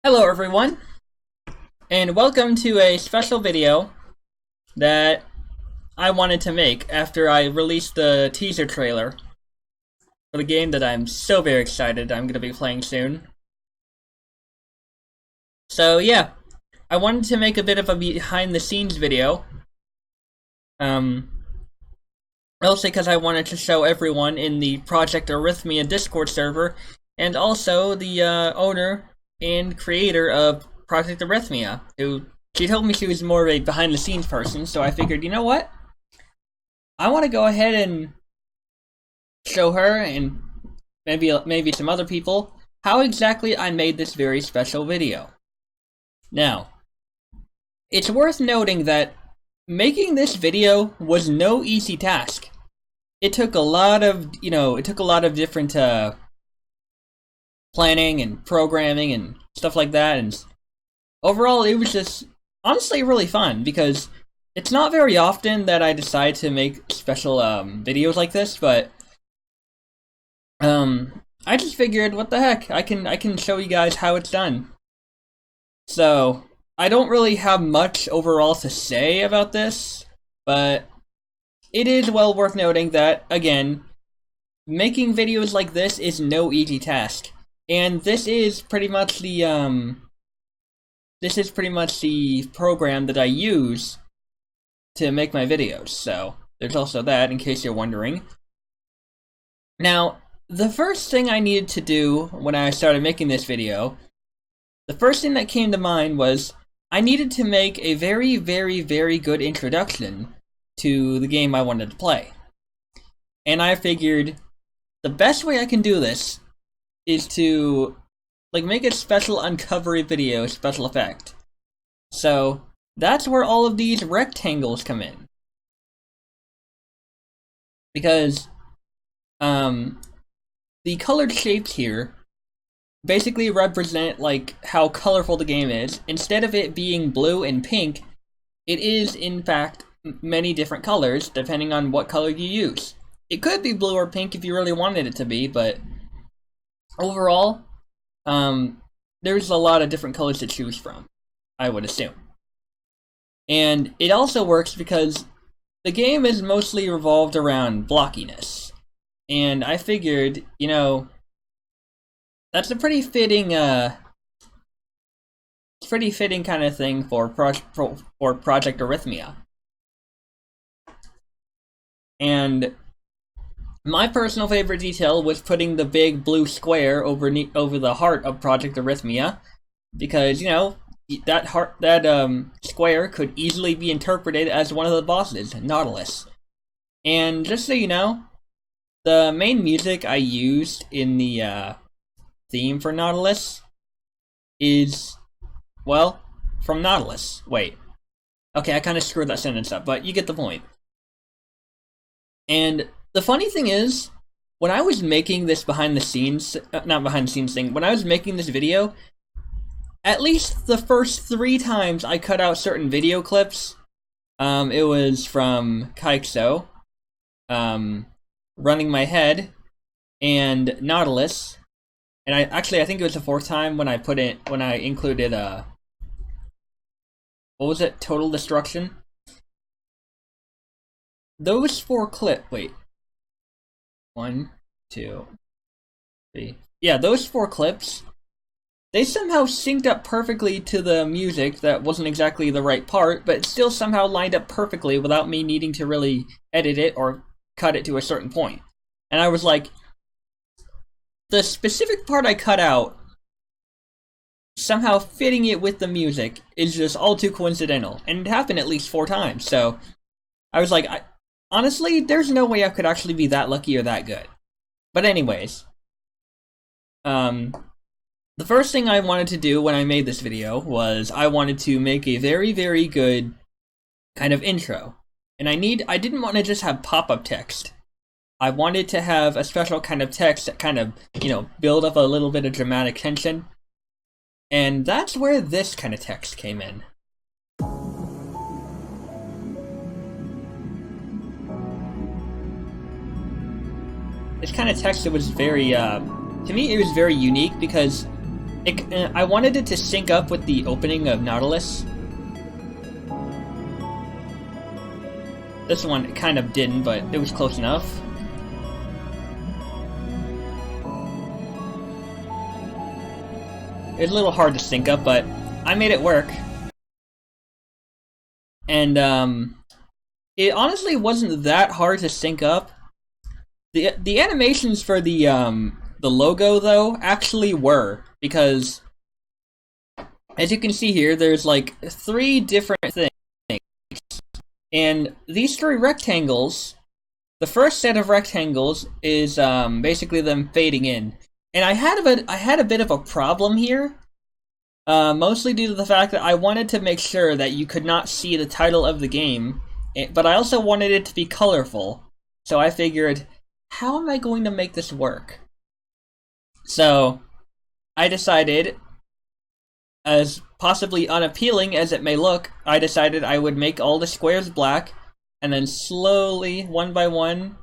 Hello everyone, and welcome to a special video that I wanted to make after I released the teaser trailer for the game that I'm so very excited I'm going to be playing soon. So yeah, I wanted to make a bit of a behind the scenes video, mostly because I wanted to show everyone in the Project Arrhythmia Discord server, and also the owner and creator of Project Arrhythmia, who she told me she was more of a behind the scenes person, so I figured, you know what? I want to go ahead and show her and maybe some other people how exactly I made this very special video. Now, it's worth noting that making this video was no easy task. It took a lot of, different planning and programming and stuff like that, and overall it was just honestly really fun because it's not very often that I decide to make special videos like this, but I just figured, what the heck, I can show you guys how it's done. So I don't really have much overall to say about this, but it is well worth noting that, again, making videos like this is no easy task. And this is pretty much the program that I use to make my videos. So there's also that, in case you're wondering. Now, the first thing I needed to do when I started making this video, the first thing that came to mind was I needed to make a very, very, very good introduction to the game I wanted to play. And I figured the best way I can do this is to make a special uncovery video special effect. So that's where all of these rectangles come in. Because the colored shapes here basically represent how colorful the game is. Instead of it being blue and pink, it is in fact many different colors depending on what color you use. It could be blue or pink if you really wanted it to be, but overall, there's a lot of different colors to choose from, I would assume. And it also works because the game is mostly revolved around blockiness. And I figured, that's a pretty fitting kind of thing for Project Arrhythmia. And my personal favorite detail was putting the big blue square over the heart of Project Arrhythmia, because that square could easily be interpreted as one of the bosses, Nautilus. And just so you know, the main music I used in the theme for Nautilus is, well, from Nautilus. Wait. Okay, I kind of screwed that sentence up, but you get the point. And the funny thing is, when I was making this when I was making this video, at least the first 3 times I cut out certain video clips, it was from Kaixo, Running My Head, and Nautilus, and I think it was the 4th time when I included, what was it, Total Destruction? Those 4 wait. 1, 2, 3. Yeah, those 4 clips, they somehow synced up perfectly to the music that wasn't exactly the right part, but it still somehow lined up perfectly without me needing to really edit it or cut it to a certain point. And I was like, the specific part I cut out, somehow fitting it with the music is just all too coincidental. And it happened at least 4 times, so I was like, honestly, there's no way I could actually be that lucky or that good. But anyways, the first thing I wanted to do when I made this video was I wanted to make a very, very good kind of intro. And I didn't want to just have pop-up text. I wanted to have a special kind of text that kind of, build up a little bit of dramatic tension. And that's where this kind of text came in. This kind of text, it was very, to me, it was very unique because I wanted it to sync up with the opening of Nautilus. This one kind of didn't, but it was close enough. It was a little hard to sync up, but I made it work. And it honestly wasn't that hard to sync up. The animations for the logo though actually were, because as you can see here, there's like 3 different things, and these 3 rectangles. The first set of rectangles is basically them fading in, and I had a bit of a problem here. Mostly due to the fact that I wanted to make sure that you could not see the title of the game, but I also wanted it to be colorful. So I figured, how am I going to make this work? So I decided, as possibly unappealing as it may look, I decided I would make all the squares black, and then slowly, one by one,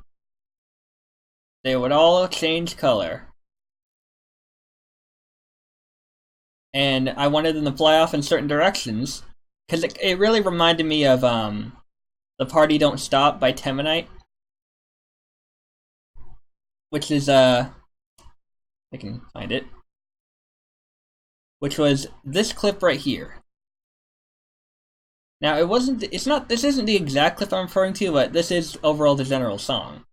they would all change color. And I wanted them to fly off in certain directions, because it really reminded me of The Party Don't Stop by Temanite, which is I can find it, which was this clip right here. Now this isn't the exact clip I'm referring to, but this is overall the general song.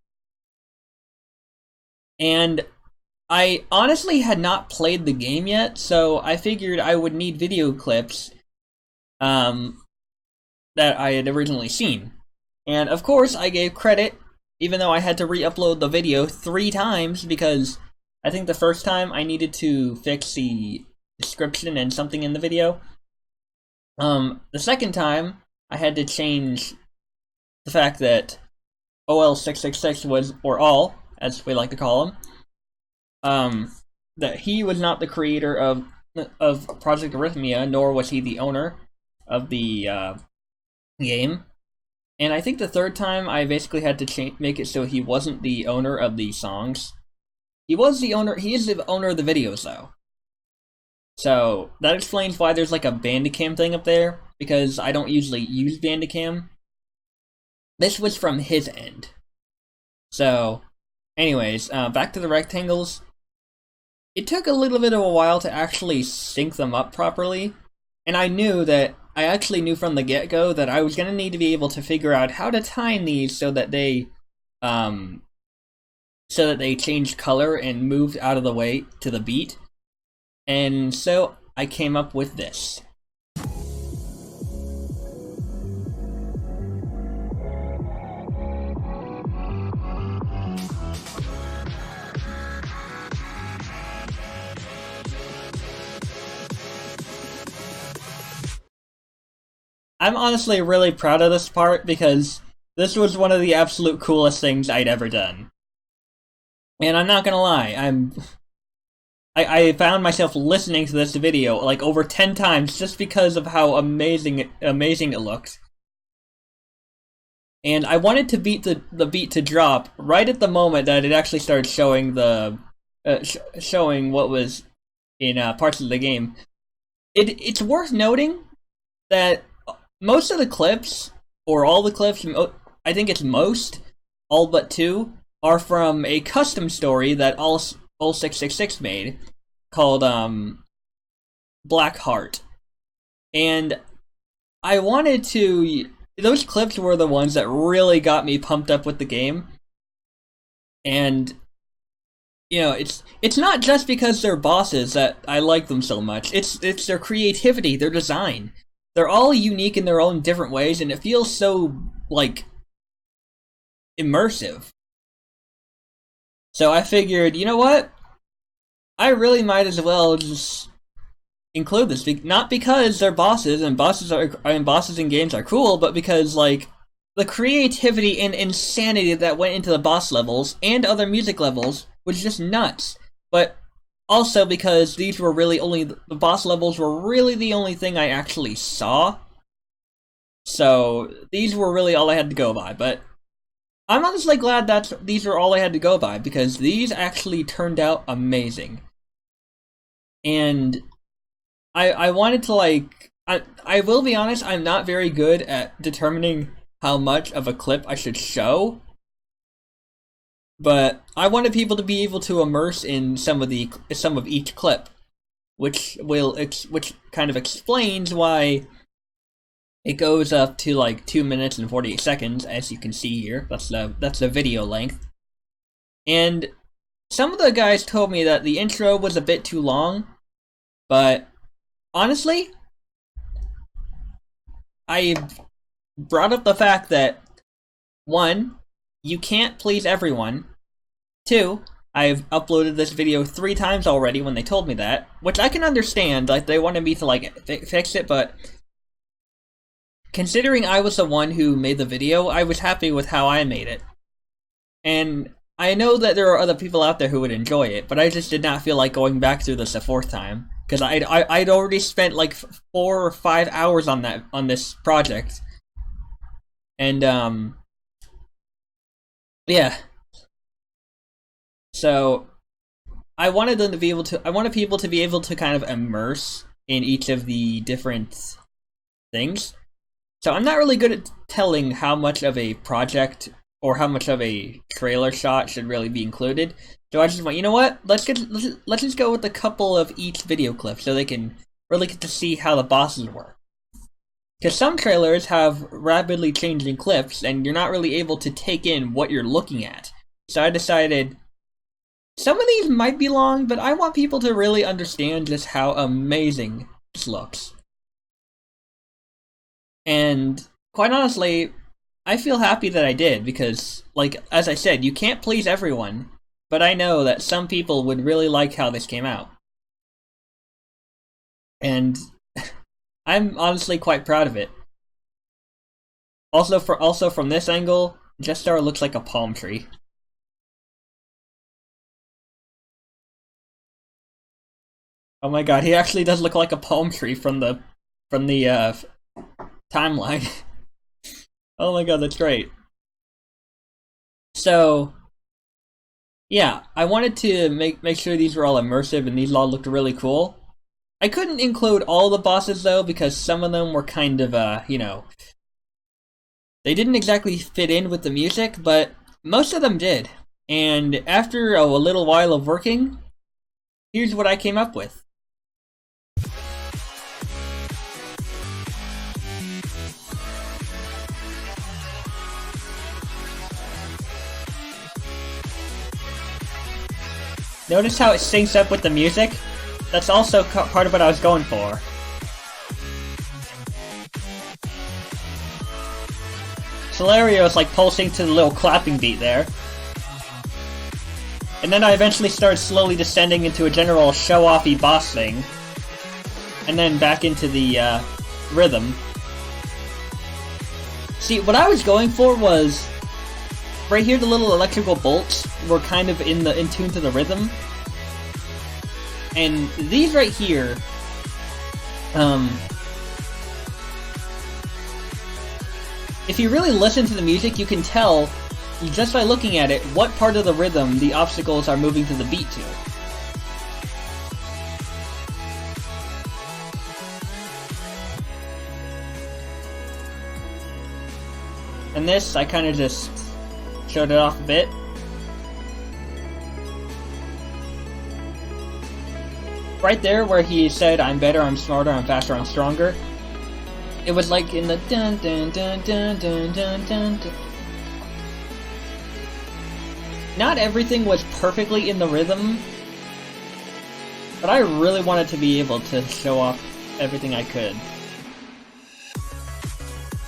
And I honestly had not played the game yet, so I figured I would need video clips that I had originally seen. And of course, I gave credit, even though I had to re-upload the video 3 times, because I think the first time I needed to fix the description and something in the video. The second time, I had to change the fact that OL666 was, or All, as we like to call him, that he was not the creator of Project Arrhythmia, nor was he the owner of the game. And I think the third time I basically had to make it so he wasn't the owner of the songs. He is the owner of the videos though. So that explains why there's like a Bandicam thing up there, because I don't usually use Bandicam. This was from his end. So anyways, back to the rectangles. It took a little bit of a while to actually sync them up properly, and I actually knew from the get-go that I was going to need to be able to figure out how to time these so that they changed color and moved out of the way to the beat. And so I came up with this. I'm honestly really proud of this part, because this was one of the absolute coolest things I'd ever done. And I'm not gonna lie, I found myself listening to this video like over 10 times just because of how amazing it looked. And I wanted to beat the beat to drop right at the moment that it actually started showing showing what was in parts of the game. It's worth noting that most of the clips, or all the clips, I think it's most, all but 2, are from a custom story that All666 made, called Black Heart. And I wanted to... Those clips were the ones that really got me pumped up with the game. And, you know, it's not just because they're bosses that I like them so much. It's their creativity, their design. They're all unique in their own different ways, and it feels so, like, immersive. So I figured, you know what? I really might as well just include this. Not because they're bosses, and bosses in games are cool, but because, like, the creativity and insanity that went into the boss levels and other music levels was just nuts. But also because these were really the boss levels were really the only thing I actually saw. So these were really all I had to go by, but I'm honestly glad that these are all I had to go by, because these actually turned out amazing. And I wanted to like I will be honest, I'm not very good at determining how much of a clip I should show, but I wanted people to be able to immerse in some of each clip, which kind of explains why it goes up to like 2 minutes and 48 seconds, as you can see here. That's the video length. And some of the guys told me that the intro was a bit too long, but honestly, I brought up the fact that 1, you can't please everyone. 2, I've uploaded this video 3 times already when they told me that, which I can understand, like they wanted me to like fix it, but considering I was the one who made the video, I was happy with how I made it. And I know that there are other people out there who would enjoy it, but I just did not feel like going back through this a 4th time, because I'd already spent like 4 or 5 hours on this project. And yeah. So I wanted people to be able to kind of immerse in each of the different things. So I'm not really good at telling how much of a project or how much of a trailer shot should really be included. So I just went, you know what? Let's just go with a couple of each video clip so they can really get to see how the bosses work. Because some trailers have rapidly changing clips, and you're not really able to take in what you're looking at. So I decided some of these might be long, but I want people to really understand just how amazing this looks. And quite honestly, I feel happy that I did, because, like, as I said, you can't please everyone, but I know that some people would really like how this came out. And I'm honestly quite proud of it. Also from this angle, Jestar looks like a palm tree. Oh my god, he actually does look like a palm tree from the timeline. Oh my god, that's great. So yeah, I wanted to make sure these were all immersive and these all looked really cool. I couldn't include all the bosses though, because some of them were kind of you know, they didn't exactly fit in with the music, but most of them did. And after a little while of working, here's what I came up with. Notice how it syncs up with the music? That's also part of what I was going for. Solario is like pulsing to the little clapping beat there. And then I eventually started slowly descending into a general show-offy boss thing. And then back into the rhythm. See, what I was going for was right here, the little electrical bolts were kind of in tune to the rhythm. And these right here, if you really listen to the music, you can tell, just by looking at it, what part of the rhythm the obstacles are moving to the beat to. And this, I kind of just showed it off a bit. Right there where he said, I'm better, I'm smarter, I'm faster, I'm stronger. It was like in the dun dun dun dun dun dun dun dun. Not everything was perfectly in the rhythm, but I really wanted to be able to show off everything I could.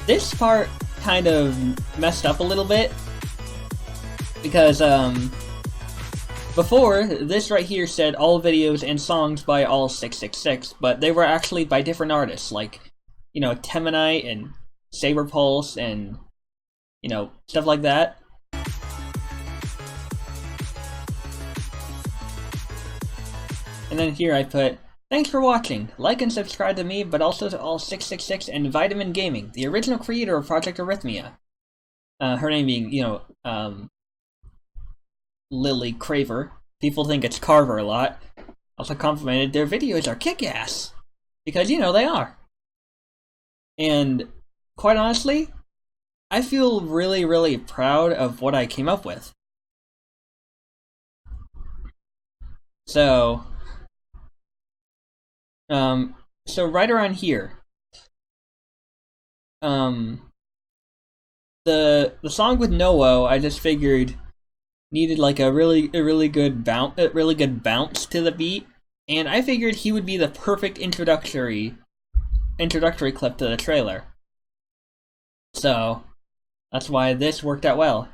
This part kind of messed up a little bit, because before, this right here said all videos and songs by all 666, but they were actually by different artists, like, you know, Temanite and Saber Pulse and, you know, stuff like that. And then here I put, thanks for watching, like and subscribe to me, but also to all 666 and Vitamin Gaming, the original creator of Project Arrhythmia. Her name being, you know, Lily Craver. People think it's Carver a lot. also complimented their videos are kick-ass. Because, you know, they are. And quite honestly, I feel really, really proud of what I came up with. So, so right around here, the song with Noah, I just figured needed like a really good bounce to the beat, and I figured he would be the perfect introductory clip to the trailer. So that's why this worked out well.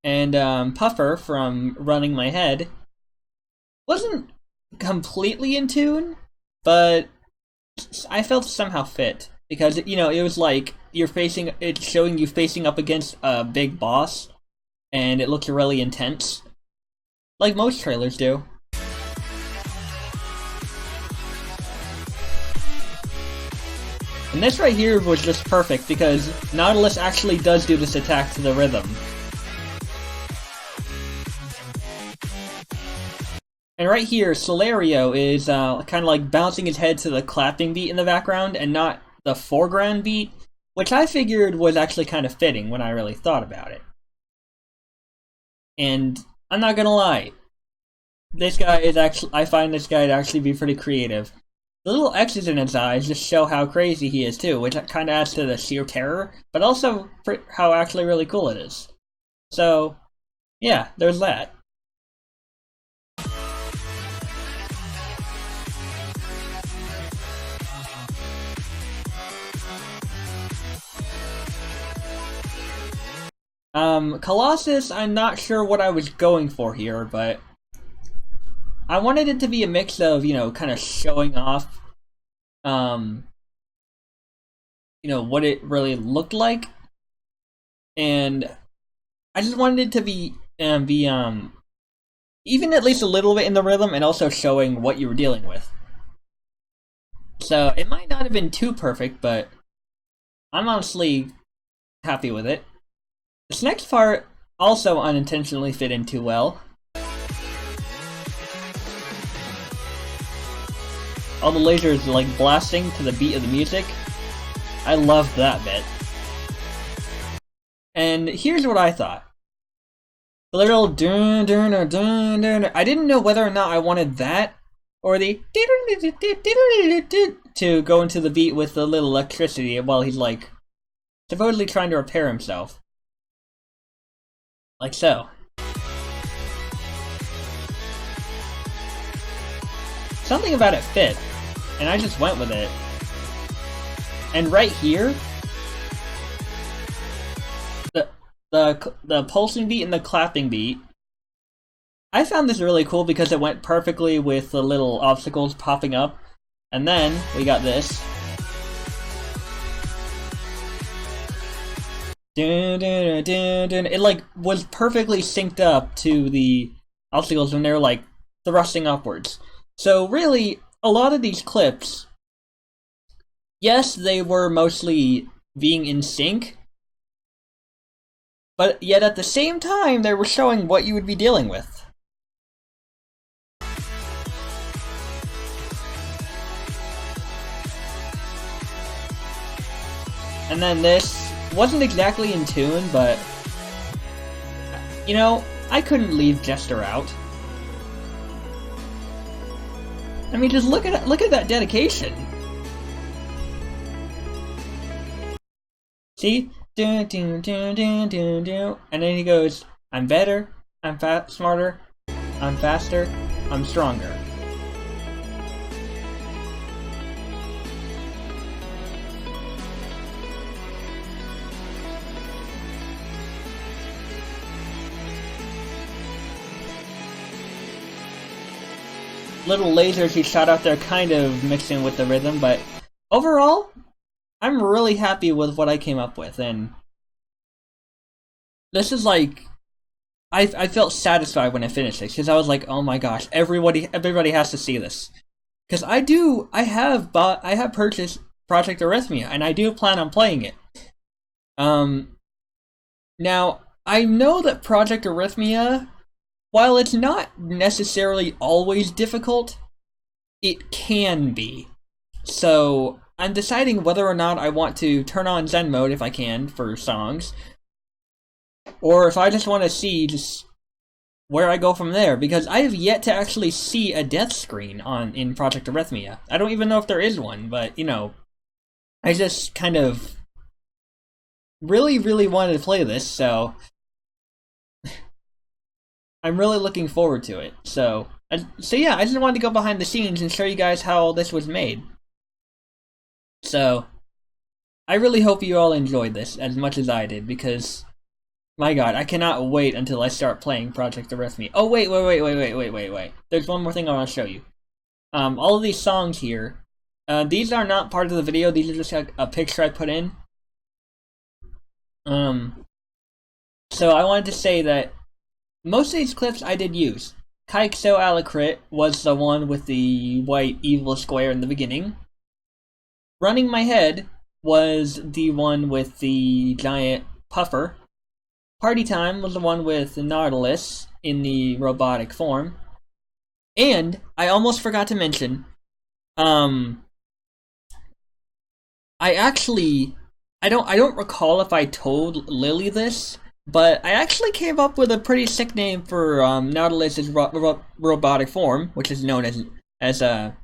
And Puffer from Running My Head wasn't completely in tune, but I felt somehow fit. Because, you know, it was like it's showing you facing up against a big boss, and it looks really intense. Like most trailers do. And this right here was just perfect because Nautilus actually does do this attack to the rhythm. And right here, Solario is kind of like bouncing his head to the clapping beat in the background and not the foreground beat, which I figured was actually kind of fitting when I really thought about it. And I'm not gonna lie, I find this guy to actually be pretty creative. The little X's in his eyes just show how crazy he is too, which kind of adds to the sheer terror, but also how actually really cool it is. So, yeah, there's that. Colossus, I'm not sure what I was going for here, but I wanted it to be a mix of, you know, kind of showing off, you know, what it really looked like, and I just wanted it to be even at least a little bit in the rhythm, and also showing what you were dealing with. So it might not have been too perfect, but I'm honestly happy with it. This next part also unintentionally fit in too well. All the lasers like blasting to the beat of the music. I loved that bit. And here's what I thought. The little dun dun dun dun dun. I didn't know whether or not I wanted that or the to go into the beat with the little electricity while he's like supposedly trying to repair himself. Like so. Something about it fit, and I just went with it. And right here, the pulsing beat and the clapping beat, I found this really cool because it went perfectly with the little obstacles popping up. And then we got this. Dun, dun, dun, dun. It like was perfectly synced up to the obstacles when they're like thrusting upwards. So really, a lot of these clips, yes, they were mostly being in sync, but yet at the same time, they were showing what you would be dealing with. And then this wasn't exactly in tune, but you know, I couldn't leave Jester out. I mean, just look at that dedication. See, dun, dun, dun, dun, dun, dun. And then he goes, "I'm better, I'm smarter, I'm faster, I'm stronger." Little lasers he shot out there kind of mixing with the rhythm, but overall, I'm really happy with what I came up with, and this is like, I felt satisfied when I finished it, because I was like, oh my gosh, everybody has to see this. Because I have purchased Project Arrhythmia, and I do plan on playing it. Now, I know that Project Arrhythmia, while it's not necessarily always difficult, it can be. So I'm deciding whether or not I want to turn on Zen mode if I can for songs, or if I just want to see just where I go from there, because I have yet to actually see a death screen in Project Arrhythmia. I don't even know if there is one, but you know, I just kind of really, really wanted to play this, so I'm really looking forward to it. So yeah, I just wanted to go behind the scenes and show you guys how this was made. So I really hope you all enjoyed this as much as I did, because my god, I cannot wait until I start playing Project Arrhythmia. Oh wait. There's one more thing I want to show you. All of these songs here, these are not part of the video, these are just a picture I put in. So I wanted to say that most of these clips I did use. Kaixo Alacrit was the one with the white evil square in the beginning. Running My Head was the one with the giant puffer. Party Time was the one with the Nautilus in the robotic form. And I almost forgot to mention, I don't recall if I told Lily this, but I actually came up with a pretty sick name for Nautilus's robotic form, which is known as Natu,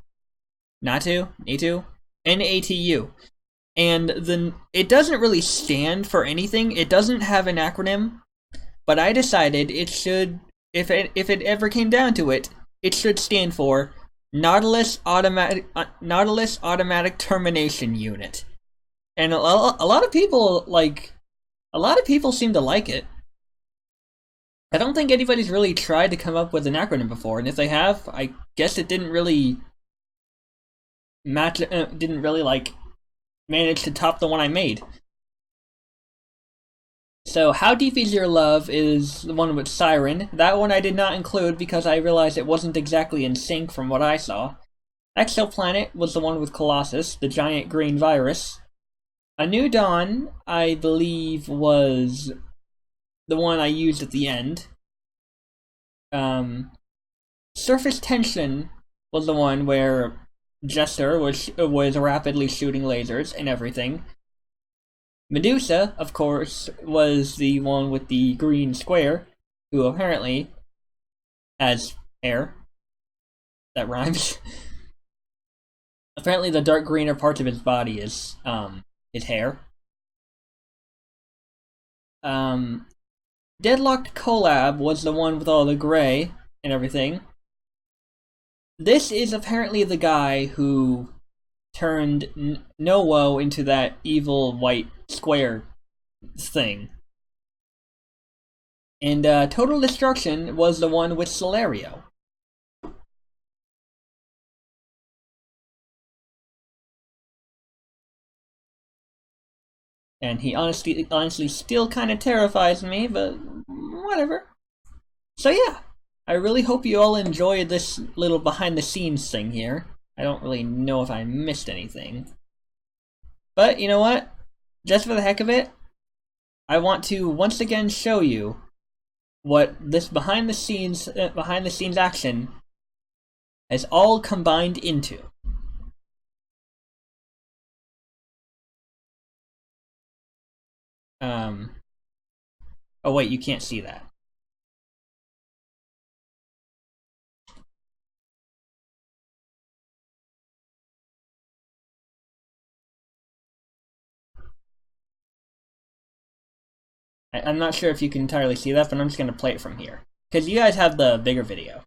Natu. And then it doesn't really stand for anything. It doesn't have an acronym, but I decided it should, if it ever came down to it, it should stand for Nautilus Automatic Termination Unit. And a lot of people seem to like it. I don't think anybody's really tried to come up with an acronym before, and if they have, I guess it didn't really match. Didn't really manage to top the one I made. So, How Deep Is Your Love is the one with Siren. That one I did not include because I realized it wasn't exactly in sync from what I saw. Exoplanet was the one with Colossus, the giant green virus. A New Dawn, I believe, was the one I used at the end. Surface Tension was the one where Jester was rapidly shooting lasers and everything. Medusa, of course, was the one with the green square, who apparently has hair. That rhymes. Apparently the dark greener parts of his body is his hair. Deadlocked Collab was the one with all the gray and everything. This is apparently the guy who turned Nowo into that evil white square thing. And Total Destruction was the one with Solario. And he honestly still kind of terrifies me, but whatever. So yeah, I really hope you all enjoyed this little behind-the-scenes thing here. I don't really know if I missed anything. But you know what? Just for the heck of it, I want to once again show you what this behind-the-scenes action has all combined into. Oh wait, you can't see that. I'm not sure if you can entirely see that, but I'm just going to play it from here, because you guys have the bigger video.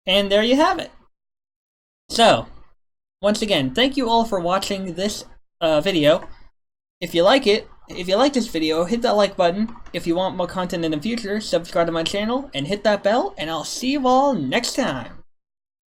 And there you have it. So, once again, thank you all for watching this video. If you like this video, hit that like button. If you want more content in the future, subscribe to my channel and hit that bell, and I'll see you all next time.